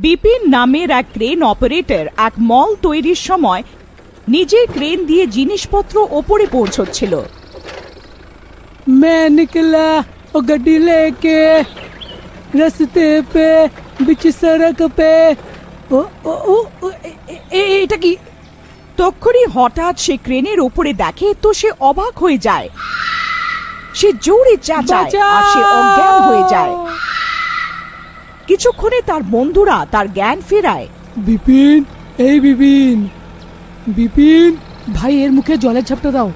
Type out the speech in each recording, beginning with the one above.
বিপিন নামের এক crane operator এক মল তৈরির সময় নিজের ক্রেন দিয়ে জিনিসপত্র ওপরে পৌঁছচ্ছিল। मैं निकला और गड्डी लेके रास्ते पे बीच सड़क पे এটা কি? তক্ষুনি হঠাৎ সে ক্রেনের ওপরে দেখে তো সে অবাক হয়ে যায়। সে জোরে চেঁচায় আর সে অজ্ঞান হয়ে যায়। কিছুক্ষণে তার বন্ধুরা তার জ্ঞান ফেরায়। বিপিন, এই বিপিন, বিপিন ভাই, এর মুখে জলের ঝাপটা দাও,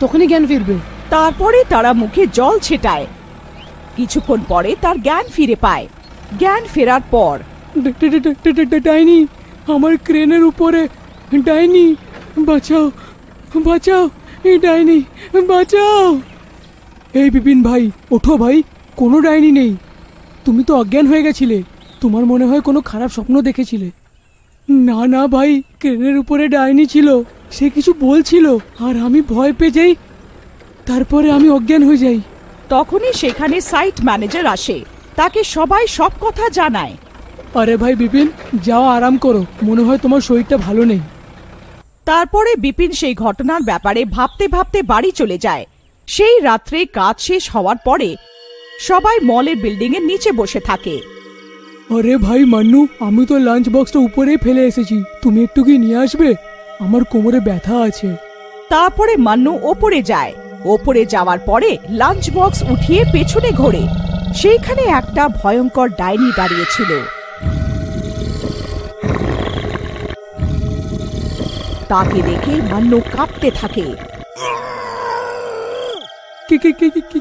তখনই জ্ঞান ফিরবে। তারপরে তারা মুখে জল ছেটায়। কিছুক্ষণ পরে তার জ্ঞান ফিরে পায়। জ্ঞান ফেরার পর, ডাইনি, আমার ক্রেনের উপরে ডাইনি, বাঁচাও বাঁচাও, এই ডাইনি বাঁচাও। এই বিপিন ভাই, ওঠো ভাই, কোনো ডাইনি নেই। তুমি তো অজ্ঞান হয়ে গেছিলে, তোমার মনে হয় কোনো খারাপ স্বপ্ন দেখেছিলে। না না ভাই, ক্রেনের উপরে ডাইনি ছিল, সে কিছু বলছিল আর আমি ভয় পেয়ে যাই, তারপরে আমি অজ্ঞান হয়ে যাই। তখনই সেখানে সাইট ম্যানেজার আসে, তাকে সবাই সব কথা জানায়। আরে ভাই বিপিন, যাও আরাম করো, মনে হয় তোমার শরীরটা ভালো নেই। তারপরে বিপিন সেই ঘটনার ব্যাপারে ভাবতে ভাবতে বাড়ি চলে যায়। সেই রাত্রে কাজ শেষ হওয়ার পরে সবাই মলের বিল্ডিং এর নিচে বসে থাকে। আরে ভাই মান্নু, আমি তো লাঞ্চ বক্সটা উপরেই ফেলে এসেছি, তুমি একটু কি নিয়ে আসবে? আমার কোমরে ব্যথা আছে। তারপরে মান্নু ওপরে যায়। ওপরে যাওয়ার পরে লাঞ্চ বক্স উঠিয়ে পেছনে ঘোরে। সেইখানে একটা ভয়ঙ্কর ডাইনি দাঁড়িয়েছিল। তাকে দেখে মান্নু কাঁপতে থাকে।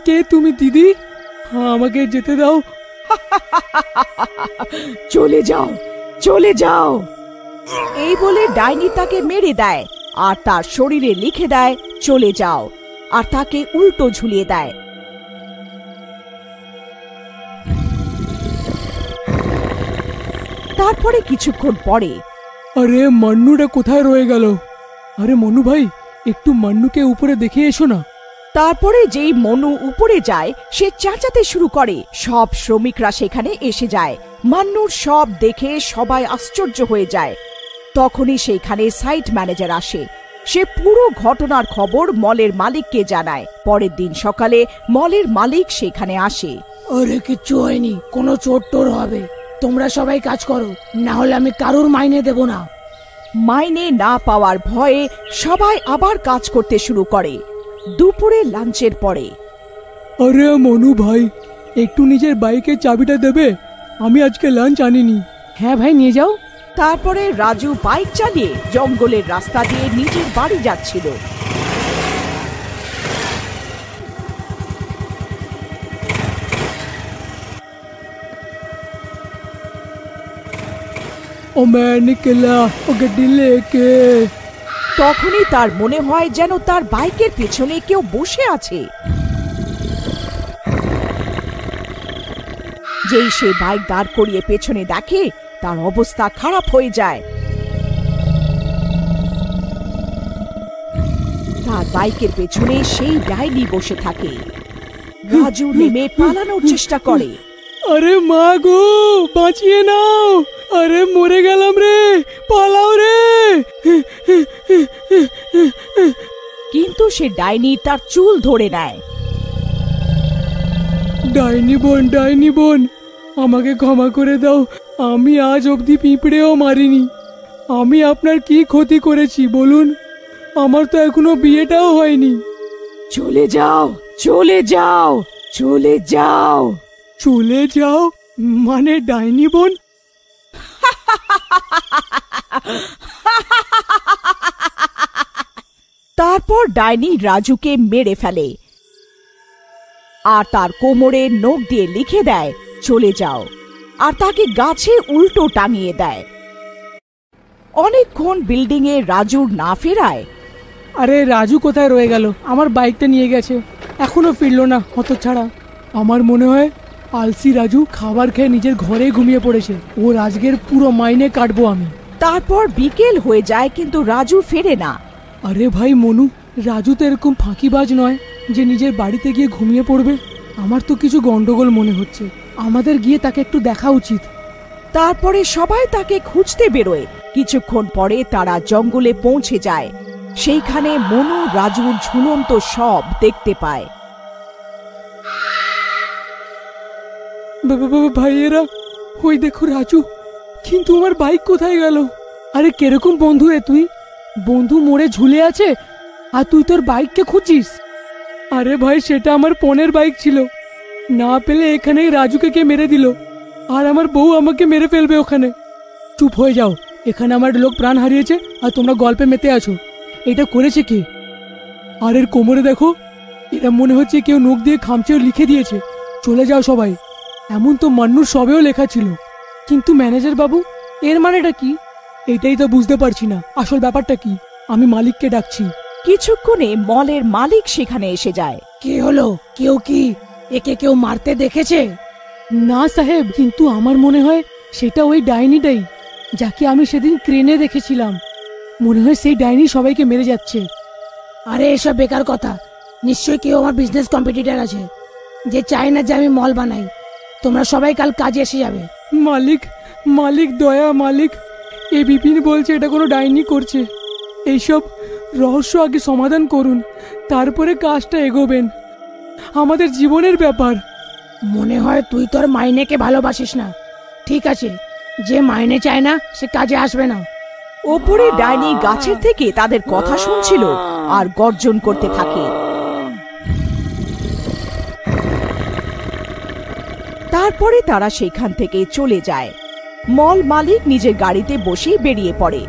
কে তুমি দিদি? আমাকে যেতে দাও। চলে যাও, চলে যাও, এই বলে ডাইনি তাকে মেরে দেয় আর তার শরীরে লিখে দেয় চলে যাও, আর তাকে উল্টো ঝুলিয়ে দেয়। তারপরে কিছুক্ষণ পরে, আরে মান্নুটা কোথায় রয়ে গেল? আরে মনু ভাই, একটু মান্নুকে উপরে দেখে এসো না। তারপরে যেই মনু উপরে যায়, সে চেঁচাতে শুরু করে। সব শ্রমিকরা সেখানে এসে যায়। মান্নুর সব দেখে সবাই আশ্চর্য হয়ে যায়। তখনই সেইখানে সাইট ম্যানেজার আসে। সে পুরো ঘটনার খবর মলের মালিককে জানায়। পরের দিন সকালে মলের মালিক সেখানে আসে। আরে কিচ্ছু হয়নি, কোনো চোট টোর হবে, তোমরা সবাই কাজ করো, না হলে আমি কারোর মাইনে দেব না। মাইনে না পাওয়ার ভয়ে সবাই আবার কাজ করতে শুরু করে। দুপুরে লাঞ্চের পরে, আরে মনু ভাই, একটু নিজের বাইকের চাবিটা দেবে? আমি আজকে লাঞ্চ আনিনি। হ্যাঁ ভাই, নিয়ে যাও। তারপরে রাজু বাইক চালিয়ে জঙ্গলের রাস্তা দিয়ে নিজের বাড়ি যাচ্ছিল। ও मैं निकला ও গাড়ি লেকে। তখনই তার মনে হয় যেন তার বাইকের পেছনে কেউ বসে আছে। যেই সে বাইক দাঁড় করিয়ে পেছনে দেখে, তার অবস্থা খারাপ হয়ে যায়। তার বাইকের পেছনে সেই ডাইনি বসে থাকে। রাজু নেমে পালানোর চেষ্টা করে। আরে মা গো, বাঁচিয়ে নাও, আরে মরে গেলাম রে, পালাও রে। কিন্তু সে ডাইনি তার চুল ধরে নেয়। ডাইনি বোন, ডাইনি বোন, আমাকে ক্ষমা করে দাও, আমি আজ অবধি পিঁপড়েও মারিনি। আমি আপনার কি ক্ষতি করেছি বলুন? আমার তো এখনো বিয়েটাও হয়নি। চলে যাও, চলে যাও, চলে যাও। চলে যাও মানে ডাইনি বোন? তারপর ডাইনি রাজুকে মেরে ফেলে আর তার কোমরে নখ দিয়ে লিখে দেয় চলে যাও, আর তাকে গাছে উল্টো টাঙিয়ে দেয়। অনেকক্ষণ বিল্ডিং এ রাজুর না ফেরায়। আরে রাজু কোথায় রয়ে গেল? আমার বাইকটা নিয়ে গেছে, এখনো ফিরলো না হতচ্ছাড়া। আমার মনে হয় আলসি রাজু খাবার খেয়ে নিজের ঘরে ঘুমিয়ে পড়েছে। ওর আজকের পুরো মাইনে কাটবো আমি। তারপর বিকেল হয়ে যায় কিন্তু রাজু ফেরে না। আরে ভাই মনু, রাজু তো এরকম ফাঁকিবাজ নয় যে নিজের বাড়িতে গিয়ে ঘুমিয়ে পড়বে। আমার তো কিছু গন্ডগোল মনে হচ্ছে, আমাদের গিয়ে তাকে একটু দেখা উচিত। তারপরে সবাই তাকে খুঁজতে বেরোয়। কিছুক্ষণ পরে তারা জঙ্গলে পৌঁছে যায়। সেইখানে মনু রাজুর ঝুলন্ত শব দেখতে পায়। ভাইয়েরা, ওই দেখো রাজু, কিন্তু আমার বাইক কোথায় গেল? আরে কিরকম বন্ধু রে তুই? বন্ধু মরে ঝুলে আছে আর তুই তোর বাইককে খুঁজিস? আরে ভাই, সেটা আমার পনের বাইক ছিল। না পেলে এখানেই রাজুকে কে মেরে দিল, আর আমার বউ আমাকে মেরে ফেলবে ওখানে। চুপ হয়ে যাও, এখানে আমার লোক প্রাণ হারিয়েছে আর তোমরা গল্পে মেতে আছো। এটা করেছে কে? আর এর কোমরে দেখো, এরা মনে হচ্ছে কেউ নখ দিয়ে খামচেও লিখে দিয়েছে। চলে যাও সবাই। এমন তো মান্নুর সবেও লেখা ছিল। কিন্তু ম্যানেজার বাবু, এর মানেটা কি? এটাই তো বুঝতে পারছি না আসল ব্যাপারটা কি। আমি মালিককে ডাকছি। কিছুক্ষণে মলের মালিক সেখানে এসে যায়। কি হলো? কেউ কি একে কেউ মারতে দেখেছে? না সাহেব, কিন্তু আমার মনে হয় সেটা ওই ডাইনিটাই, যাকে আমি সেদিন ক্রেনে দেখেছিলাম। মনে হয় সেই ডাইনি সবাইকে মেরে যাচ্ছে। আরে এসব বেকার কথা। নিশ্চয়ই কেউ আমার বিজনেস কম্পিটিটর আছে যে চায় না যে আমি মল বানাই। তোমরা সবাই কাল কাজে এসে যাবে। মালিক, মালিক দয়া মালিক, এ বিপিন বলছে এটা কোনো ডাইনি করছে। এইসব রহস্য আগে সমাধান করুন, তারপরে কাজটা এগোবেন। আমাদের জীবনের ব্যাপার। মনে হয় তুই তোর মাইনেকে ভালোবাসিস না। ঠিক আছে, যে মাইনে চায় না সে কাজে আসবে না। ওপরে ডাইনি গাছের থেকে তাদের কথা শুনছিল আর গর্জন করতে থাকে। তারপরে তারা সেখান থেকে চলে যায়। মল মালিক নিজের গাড়িতে বসে বেরিয়ে পড়ে।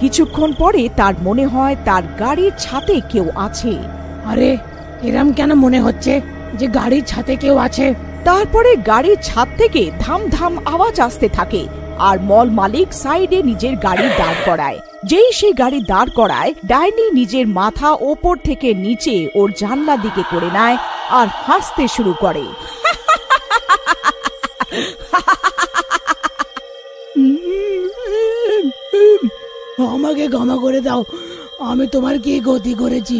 কিছুক্ষণ পরে তার মনে হয় তার গাড়ির ছাদে কেউ আছে। আরে এরম কেন মনে হচ্ছে যে গাড়ির ছাদে কেউ আছে? তারপরে গাড়ির ছাদ থেকে ধাম ধাম আওয়াজ আসতে থাকে আর মল মালিক সাইডে নিজের গাড়ি দাঁড় করায়। যেই সে গাড়ি দাঁড় করায়, ডাইনি নিজের মাথা ওপর থেকে নিচে ওর জানলা দিকে করে নেয় আর হাসতে শুরু করে। আমাকে ক্ষমা করে দাও। আমি তোমার কি ক্ষতি করেছি?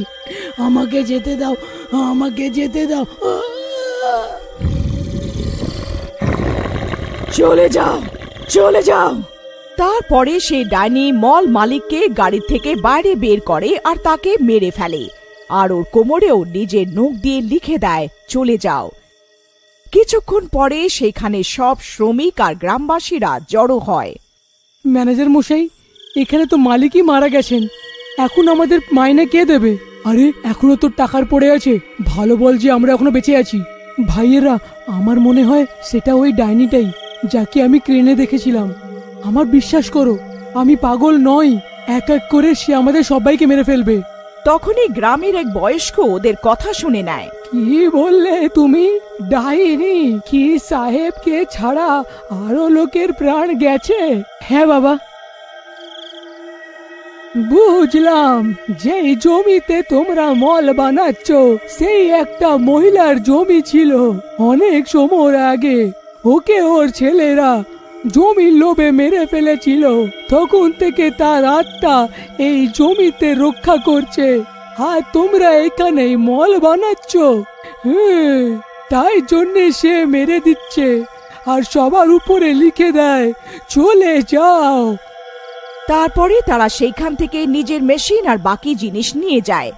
আমাকে যেতে দাও, আমাকে যেতে দাও। চলে যাও, চলে যাও। তারপরে সে ডাইনি মল মালিককে গাড়ি থেকে বাইরে বের করে আর তাকে মেরে ফেলে, আর ওর কোমরেও নিজের নখ দিয়ে লিখে দেয়, চলে যাও। কিছুক্ষণ পরে সেখানে সব শ্রমিক আর গ্রামবাসীরা জড়ো হয়। ম্যানেজার মশাই, এখানে তো মালিকই মারা গেছেন। এখন আমাদের মাইনে কে দেবে? আরে এখনো তো টাকার পড়ে আছে। ভালো বল যে আমরা এখনো বেঁচে আছি। ভাইয়েরা, আমার মনে হয় সেটা ওই ডাইনিটাই, যাকে আমি ক্রেনে দেখেছিলাম। আমার বিশ্বাস করো, আমি পাগল নই। এক এক করে সে আমাদের সবাইকে মেরে ফেলবে। তখনই গ্রামের এক বয়স্ক ওদের কথা শুনে নেয়। কি বললে তুমি? ডাইনি? কি সাহেবকে ছাড়া আরো লোকের প্রাণ গেছে? হ্যাঁ বাবা, বুঝলাম। যেই জমিতে তোমরা মল বানাচ্ছ সেই একটা মহিলার জমি ছিল অনেক সময় আগে। ওকে ওর ছেলেরা জমির লোভে মেরে ফেলেছিল। তখন থেকে তার আত্মা এই জমিতে রক্ষা করছে, আর তোমরা এখানেই মল বানাচ্ছ। তাই জন্যে সে মেরে দিচ্ছে আর সবার উপরে লিখে দেয়, চলে যাও। তারপরে তারা সেইখান থেকে নিজের মেশিন আর বাকি জিনিস নিয়ে যায়,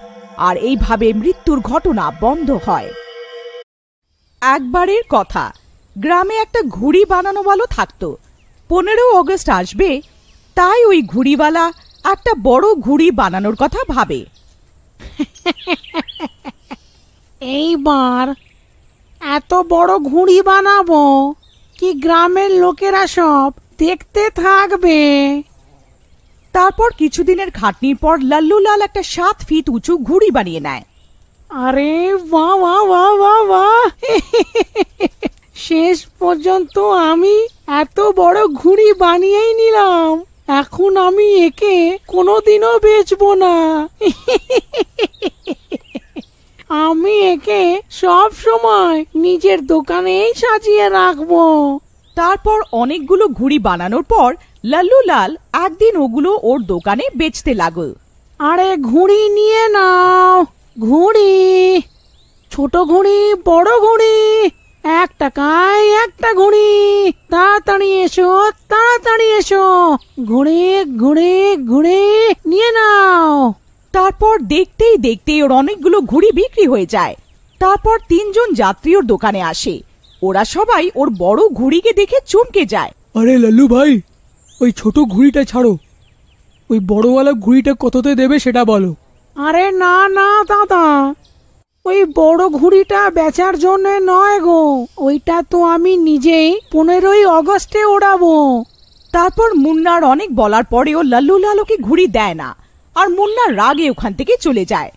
আর এইভাবে মৃত্যুর ঘটনা বন্ধ হয়। একবারের কথা, গ্রামে একটা ঘুড়ি বানানোওয়ালা থাকতো। 15 অগস্ট আসবে, তাই ওই ঘুড়িওয়ালা একটা বড় ঘুড়ি বানানোর কথা ভাবে। এইবার এত বড় ঘুড়ি বানাবো কি গ্রামের লোকেরা সব দেখতে থাকবে। তারপর কিছুদিনের খাটনির পর লাল্লুলাল একটা 7 ফিট উঁচু ঘুড়ি বানিয়ে নেয়। আরে বাহ বাহ বাহ বাহ বাহ! শেষ পর্যন্ত আমি এত বড় ঘুড়ি বানিয়েই নিলাম। এখন আমি একে কোনোদিনও বেচবো না। আমি একে সব সময় নিজের দোকানেই সাজিয়ে রাখবো। তারপর অনেকগুলো ঘুড়ি বানানোর পর লাল্লুলাল একদিন ওগুলো ওর দোকানে বেচতে লাগল। আরে ঘুড়ি নিয়ে নাও, ঘুড়ি, ছোট ঘুড়ি, বড় ঘুড়ি, 1 টাকায় একটা ঘুড়ি, তাড়াতাড়ি এসো, তাড়াতাড়ি এসো, ঘুড়ি ঘুড়ি ঘুড়ি নিয়ে নাও। তারপর দেখতেই দেখতেই ওর অনেকগুলো ঘুড়ি বিক্রি হয়ে যায়। তারপর 3 জন যাত্রী ওর দোকানে আসে। ওরা সবাই ওর বড় ঘুড়িকে দেখে চমকে যায়। আরে লাল্লু ভাই, ওই ছোট ঘুড়িটা ছাড়ো, ওই বড়ওয়ালা ঘুড়িটা কততে দেবে সেটা বলো। আরে না না দাদা, ওই বড় ঘুড়িটা বেচার জন্য নয় গো, ওইটা তো আমি নিজেই 15ই অগস্টে ওড়াবো। তারপর মুন্নার অনেক বলার পরেও লাল্লু লালুকে ঘুড়ি দেয় না, আর মুন্নার রাগে ওখান থেকে চলে যায়।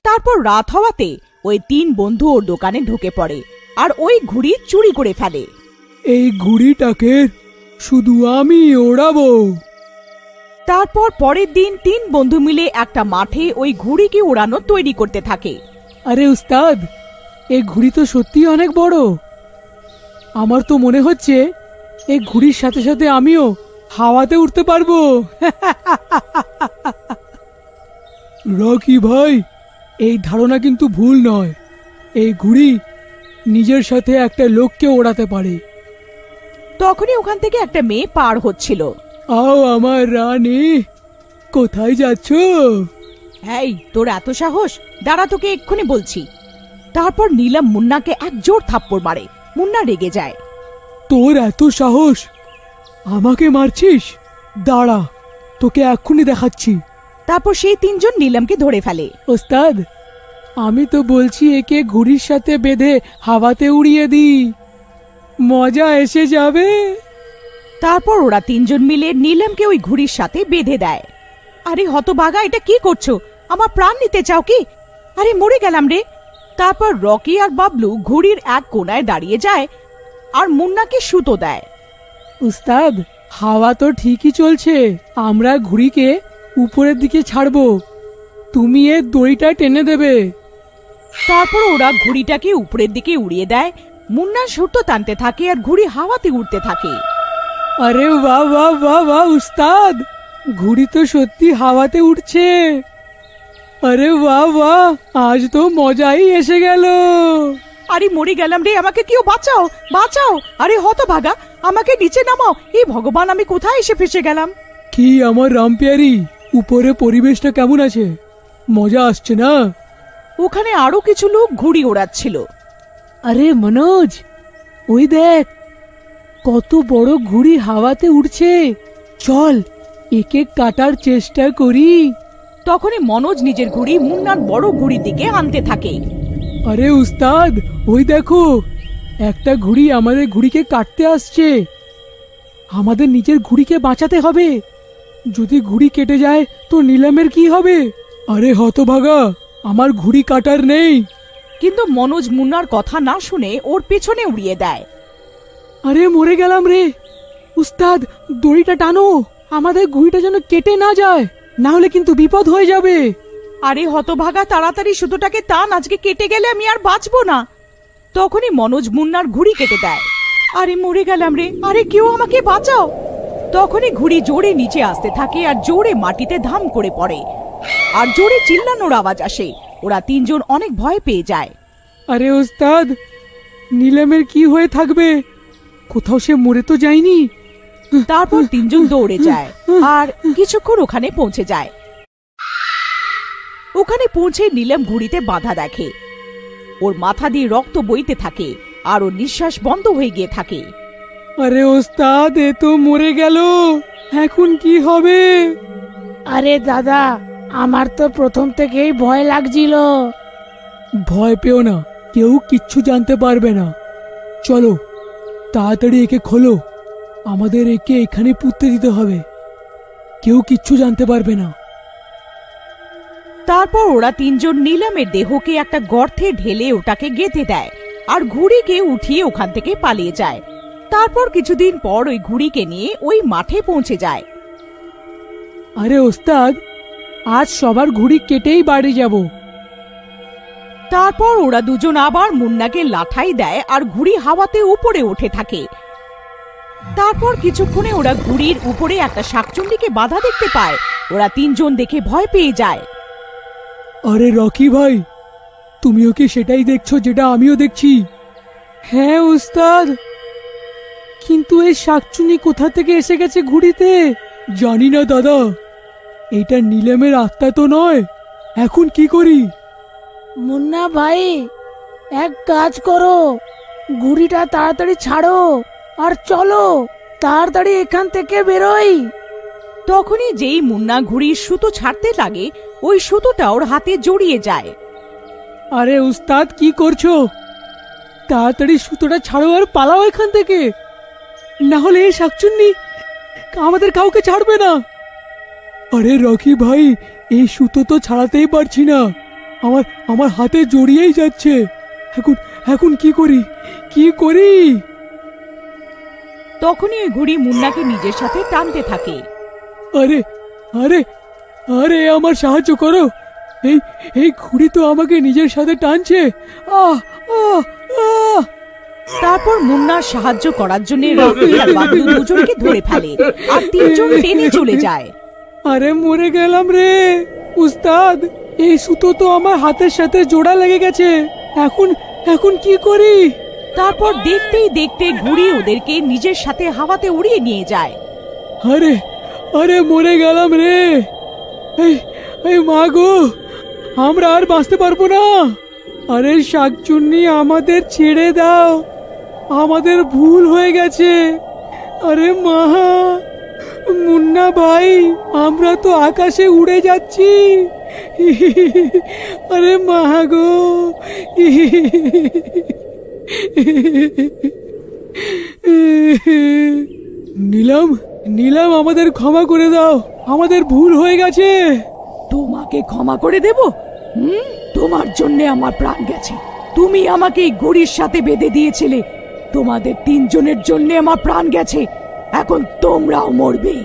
তারপর রাত হওয়াতে ওই 3 বন্ধু ওর দোকানে ঢুকে পড়ে আর ওই ঘুড়ি চুরি করে ফেলে। এই ঘুড়িটাকে শুধু আমি ওড়াবো। তারপর পরের দিন 3 বন্ধু মিলে একটা মাঠে ওই ঘুড়িকে ওড়ানো তৈরি করতে থাকে। আরে উস্তাদ, এই ঘুড়ি তো সত্যি অনেক বড়। আমার তো মনে হচ্ছে এই ঘুড়ির সাথে সাথে আমিও হাওয়াতে উঠতে পারবো। রকি ভাই, এই ধারণা কিন্তু ভুল নয়। এই ঘুড়ি নিজের সাথে একটা লোককে ওড়াতে পারে। তখনই ওখান থেকে একটা মেয়ে পার হচ্ছিল। আও আমার রানী, কোথায় যাচ্ছ? এই, তোর এত সাহস? দাঁড়া, তোকে এক্ষুনি বলছি। তারপর নীলম মুন্নাকে এক জোর থাপ্পড় মারে। মুন্না রেগে যায়। তোর এত সাহস, আমাকে মারছিস? দাঁড়া, তোকে এক্ষুনি দেখাচ্ছি। তারপর সেই 3 জন নীলমকে ধরে ফেলে। ওস্তাদ, আমি তো বলছি একে ঘুড়ির সাথে বেঁধে হাওয়াতে উড়িয়ে দিই, মজা এসে যাবে। তারপর ওরা 3 জন মিলে নীলমকে ওই ঘুড়ির সাথে বেঁধে দেয়। আরে হতভাগা, এটা কি করছো? আমার প্রাণ নিতে চাও কি? আরে মরে গেলাম রে। তারপর রকি আর বাবলু ঘুড়ির এক কোনায় দাঁড়িয়ে যায় আর মুন্নাকে সুতো দেয়। উস্তাদ, হাওয়া তো ঠিকই চলছে, আমরা ঘুড়িকে উপরের দিকে ছাড়বো, তুমি এর দড়িটা টেনে দেবে। তারপর ওরা ঘুড়িটাকে উপরের দিকে উড়িয়ে দেয়। মুন্না সুতো টানতে থাকে আর ঘুড়ি হাওয়াতে উঠতে থাকে। আরে বাহ বাহ বাহ বাহ উস্তাদ, ঘুড়ি তো সত্যি হাওয়াতে উঠছে। আরে বাহ বাহ, আজ তো মজাই এসে গেল। আরে মরে গেলাম রে, আমাকে কেউ বাঁচাও, বাঁচাও। আরে হতভাগা, আমাকে নিচে নামাও। এই ভগবান, আমি কোথায় এসে ফেসে গেলাম? কি আমার রামপিয়ারি, উপরে পরিবেশটা কেমন আছে? মজা আসছে না? ওখানে আরো কিছু লোক ঘুড়ি ওড়াচ্ছিল। আরে মনোজ, ওই দেখ কত বড় ঘুড়ি হাওয়াতে উঠছে, চল একে কাটার চেষ্টা করি। তখনই মনোজ নিজের ঘুড়ি মুন্নার বড় ঘুড়ির দিকে আনতে থাকে। আরে উস্তাদ, ওই দেখো একটা ঘুড়ি আমাদের ঘুড়িকে কাটতে আসছে। আমাদের নিজের ঘুড়িকে বাঁচাতে হবে, যদি ঘুড়ি কেটে যায় তো নিলামের কি হবে? আরে হতভাগা, আমার ঘুড়ি কাটার নেই। কিন্তু মনোজ মুন্নার কথা না শুনে ওর পেছনে উড়িয়ে দেয়। আরে মরে গেলাম রে। উস্তাদ, দড়িটা টানো, আমাদের ঘুড়িটা যেন কেটে না যায়, না হলে কিন্তু বিপদ হয়ে যাবে। আরে হতভাগা, তাড়াতাড়ি সুতোটাকে টান, আজকে কেটে গেলে আমি আর বাঁচবো না। তখনই মনোজ মুন্নার ঘুড়ি কেটে দেয়। আরে মরে গেলাম রে, আরে কেউ আমাকে বাঁচাও। তখনই ঘুড়ি জোরে নিচে আসতে থাকে আর জোরে মাটিতে ধাম করে পড়ে আর জোরে চিল্লানোর আওয়াজ আসে। ওরা 3 জন অনেক ভয় পেয়ে যায়। আরে ওস্তাদ, নিলামের কি হয়ে থাকবে? কোথাও সে মরে তো যায়নি? তারপর 3 জন দৌড়ে যায় আর কিছুক্ষণ ওখানে পৌঁছে যায়। ওখানে পৌঁছে নীলম ঘুড়িতে বাধা দেখে। ওর মাথা দিয়ে রক্ত বইতে থাকে আর ওর নিঃশ্বাস বন্ধ হয়ে গিয়ে থাকে। আরে ওস্তাদ, এ তো মরে গেল, এখন কি হবে? আরে দাদা, আমার তো প্রথম থেকেই ভয় লাগছিল। ভয় পেও না, কেউ কিচ্ছু জানতে পারবে না। চলো তাড়াতাড়ি একে খোলো, আমাদের একে এখানে পুঁততে দিতে হবে, কেউ কিচ্ছু জানতে পারবে না। তারপর ওরা 3 জন নীলমের দেহকে একটা গর্তে ঢেলে ওটাকে গেঁথে দেয় আর ঘুড়িকে উঠিয়ে ওখান থেকে পালিয়ে যায়। তারপর কিছুদিন পর ওই ঘুড়িকে নিয়ে ওই মাঠে পৌঁছে যায়। আরে ওস্তাদ, আজ সবার ঘুড়ি কেটেই বাড়ি যাব। তারপর ওরা 2 জন আবার মুন্নাকে লাঠাই দেয় আর ঘুড়ি হাওয়াতে উপরে উঠে থাকে। তারপর কিছুক্ষণে ওরা ঘুড়ির উপরে একটা শাকচুন্নিকে বাধা দেখতে পায়। ওরা 3 জন দেখে ভয় পেয়ে যায়। আরে রকি ভাই, তুমিও কি সেটাই দেখছো যেটা আমিও দেখছি? হ্যাঁ উস্তাদ, কিন্তু এই শাকচুনি কোথা থেকে এসে গেছে ঘুড়িতে জানি না দাদা। এটা নীলেমের আত্মা তো নয়, এখন কি করি? মুন্না ভাই, এক কাজ করো, ঘুড়িটা তাড়াতাড়ি ছাড়ো আর চলো, তাড়াতাড়ি এখান থেকে বেরোই। তখনই যেই মুন্না ঘুড়ির সুতো ছাড়তে লাগে, ওই সুতোটা ওর হাতে জড়িয়ে যায়। আরে উস্তাদ, কি করছো? তাড়াতাড়ি সুতোটা ছাড়ো আর পালাও এখান থেকে, না হলে এই শাকচুন্নি আমাদের কাউকে ছাড়বে না। আরে রকি ভাই, এই সুতো তো ছাড়াতেই পারছি না, আমার হাতে জড়িয়েই যাচ্ছে। এখন এখন কি করি, কি করি? তখনই ওই ঘুড়ি মুন্নাকে নিজের সাথে টানতে থাকে। আরে আরে আরে আমার সাহায্য করো, এই এই ঘুড়ি তো আমাকে নিজের সাথে টানছে। আহ আহ আহ তারপর মুন্নার সাহায্য করার জন্য রকি আর বাবলু দুজনকে ধরে ফেলে আর তিনজন টেনে চলে যায়। আরে মরে গেলাম রে উস্তাদ, এই সুতো তো আমার হাতের সাথে জোড়া লেগে গেছে, এখন এখন কি করি? তারপর দেখতেই দেখতে ঘুড়ি ওদেরকে নিজের সাথে হাওয়াতে উড়িয়ে নিয়ে যায়। আরে আরে মরে গেলাম রে, এই মা গো, আমরা আর বাঁচতে পারবো না। আরে শাকচুন্নি, আমাদের ছেড়ে দাও, আমাদের ভুল হয়ে গেছে। আরে মা, মুন্না ভাই, আমরা তো আকাশে উড়ে যাচ্ছি। আরে মা গো, নীলম, নীলম, আমাদের ক্ষমা করে দাও, আমাদের ভুল হয়ে গেছে। তোমাকে ক্ষমা করে দেব? তোমার জন্য আমার প্রাণ গেছে, তুমি আমাকে এই ঘুড়ির সাথে বেঁধে দিয়েছিলে, তোমাদের তিনজনের জন্য আমার প্রাণ গেছে, এখন তোমরাও মরবে।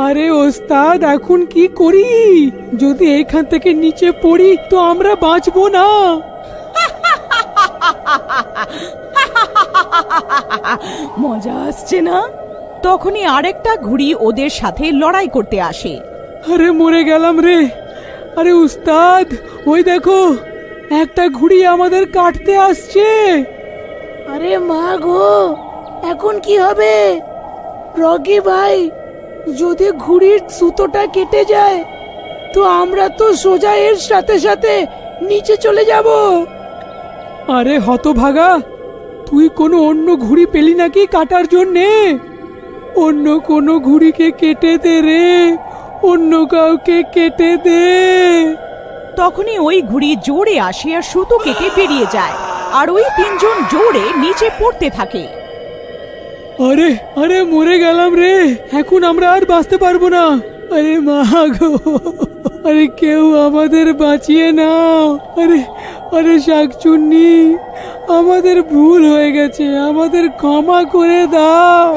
আরে ওস্তাদ, এখন কি করি? যদি এখান থেকে নিচে পড়ি তো আমরা বাঁচবো না। মজা আসছে না? তখনই আরেকটা ঘুড়ি ওদের সাথে লড়াই করতে আসে। আরে মরে গেলাম রে। আরে উস্তাদ, ওই দেখো, একটা ঘুড়ি আমাদের কাটতে আসছে। আরে মা গো, এখন কি হবে? রকি ভাই, যদি ঘুড়ির সুতোটা কেটে যায় তো আমরা তো সোজা এর সাথে সাথে নিচে চলে যাব। আরে হতভাগা, তুই কোনো অন্য ঘুড়ি পেলি নাকি কাটার জন্যে? অন্য কোনো ঘুড়িকে কেটে দে রে, অন্য কাউকে কেটে দে। তখনই ওই ঘুড়ি জোরে আসে আর সুতো কেটে বেরিয়ে যায়, আর ওই তিনজন জোরে নিচে পড়তে থাকে। আরে আরে মরে গেলাম রে, এখন আমরা আর বাঁচতে পারবো না। আরে মা গো, আরে কেউ আমাদের বাঁচিয়ে নাও। আরে আরে শাকচুন্নি, আমাদের ভুল হয়ে গেছে, আমাদের ক্ষমা করে দাও।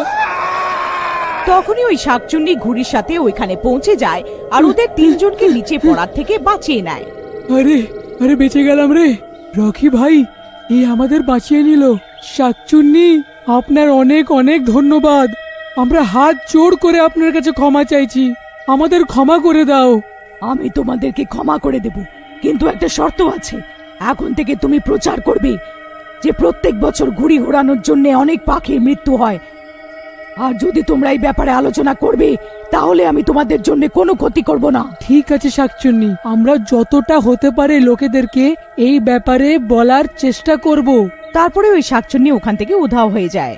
তখনই ওই শাকচুন্নি ঘুড়ির সাথে ওইখানে পৌঁছে যায় আর ওদের তিনজনকে নিচে পড়ার থেকে বাঁচিয়ে নেয়। আরে আরে বেঁচে গেলাম রে। রকি ভাই, এই আমাদের বাঁচিয়ে নিল। শাকচুন্নি, আপনার অনেক অনেক ধন্যবাদ। আমরা হাত জোড় করে আপনার কাছে ক্ষমা চাইছি, আমাদের ক্ষমা করে দাও। আমি তোমাদেরকে ক্ষমা করে দেব, কিন্তু একটা শর্ত আছে। এখন থেকে তুমি প্রচার করবে যে প্রত্যেক বছর ঘুড়ি ওড়ানোর জন্য অনেক পাখির মৃত্যু হয়, আর যদি তোমরা এই ব্যাপারে আলোচনা করবে তাহলে আমি তোমাদের জন্য কোনো ক্ষতি করব না। ঠিক আছে শাকচুন্নি, আমরা যতটা হতে পারে লোকেদেরকে এই ব্যাপারে বলার চেষ্টা করব। তারপরে ওই শাকচুন্নি ওখান থেকে উধাও হয়ে যায়।